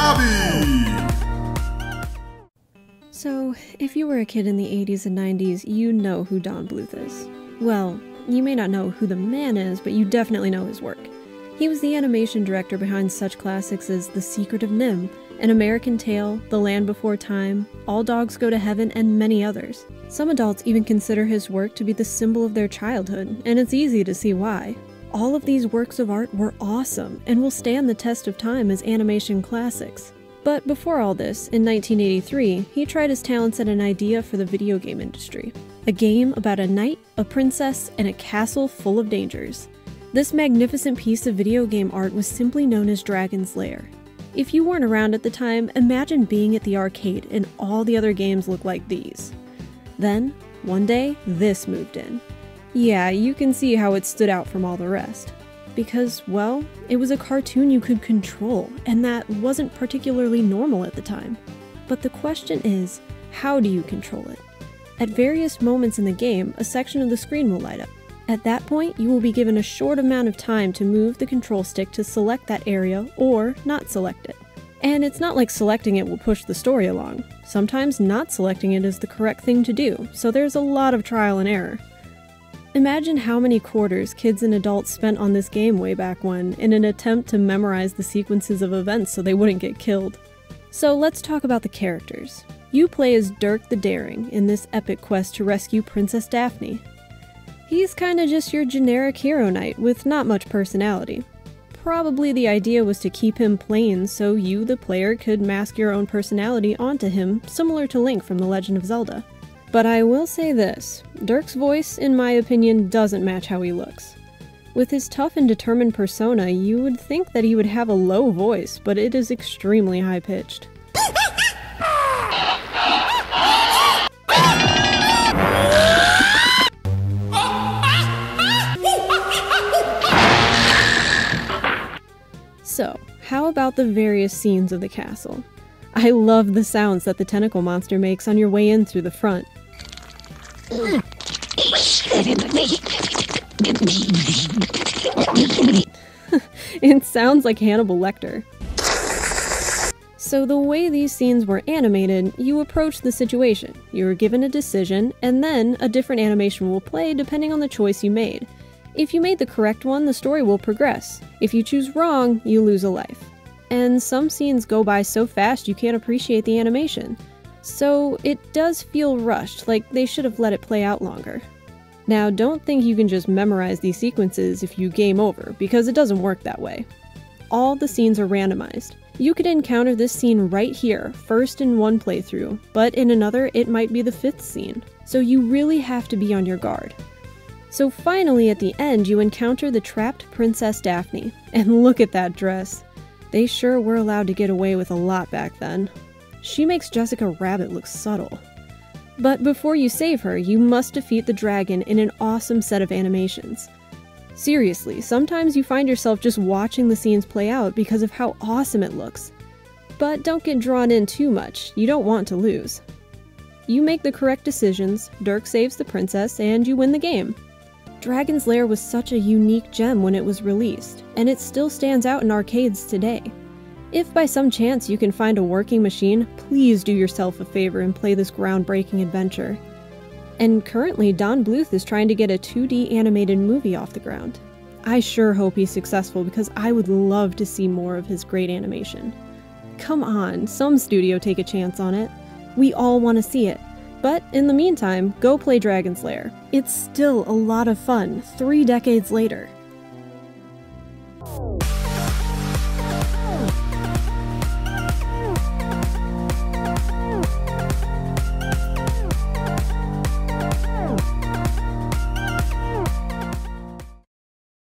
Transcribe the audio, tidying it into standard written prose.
Abbie! So, if you were a kid in the 80s and 90s, you know who Don Bluth is. Well, you may not know who the man is, but you definitely know his work. He was the animation director behind such classics as The Secret of NIMH, An American Tail, The Land Before Time, All Dogs Go to Heaven, and many others. Some adults even consider his work to be the symbol of their childhood, and it's easy to see why. All of these works of art were awesome, and will stand the test of time as animation classics. But before all this, in 1983, he tried his talents at an idea for the video game industry. A game about a knight, a princess, and a castle full of dangers. This magnificent piece of video game art was simply known as Dragon's Lair. If you weren't around at the time, imagine being at the arcade and all the other games look like these. Then, one day, this moved in. Yeah, you can see how it stood out from all the rest. Because, well, it was a cartoon you could control, and that wasn't particularly normal at the time. But the question is, how do you control it? At various moments in the game, a section of the screen will light up. At that point, you will be given a short amount of time to move the control stick to select that area, or not select it. And it's not like selecting it will push the story along. Sometimes not selecting it is the correct thing to do, so there's a lot of trial and error. Imagine how many quarters kids and adults spent on this game way back when, in an attempt to memorize the sequences of events so they wouldn't get killed. So let's talk about the characters. You play as Dirk the Daring in this epic quest to rescue Princess Daphne. He's kinda just your generic hero knight with not much personality. Probably the idea was to keep him plain so you, the player, could mask your own personality onto him, similar to Link from The Legend of Zelda. But I will say this, Dirk's voice, in my opinion, doesn't match how he looks. With his tough and determined persona, you would think that he would have a low voice, but it is extremely high-pitched. So, how about the various scenes of the castle? I love the sounds that the tentacle monster makes on your way in through the front. It sounds like Hannibal Lecter. So the way these scenes were animated, you approach the situation. You are given a decision, and then a different animation will play depending on the choice you made. If you made the correct one, the story will progress. If you choose wrong, you lose a life. And some scenes go by so fast you can't appreciate the animation. So it does feel rushed, like they should have let it play out longer. Now, don't think you can just memorize these sequences if you game over, because it doesn't work that way. All the scenes are randomized. You could encounter this scene right here, first in one playthrough, but in another it might be the 5th scene. So you really have to be on your guard. So finally at the end you encounter the trapped Princess Daphne, and look at that dress. They sure were allowed to get away with a lot back then. She makes Jessica Rabbit look subtle. But before you save her, you must defeat the dragon in an awesome set of animations. Seriously, sometimes you find yourself just watching the scenes play out because of how awesome it looks. But don't get drawn in too much, you don't want to lose. You make the correct decisions, Dirk saves the princess, and you win the game. Dragon's Lair was such a unique gem when it was released, and it still stands out in arcades today. If by some chance you can find a working machine, please do yourself a favor and play this groundbreaking adventure. And currently, Don Bluth is trying to get a 2D animated movie off the ground. I sure hope he's successful because I would love to see more of his great animation. Come on, some studio take a chance on it. We all want to see it. But in the meantime, go play Dragon's Lair. It's still a lot of fun 3 decades later.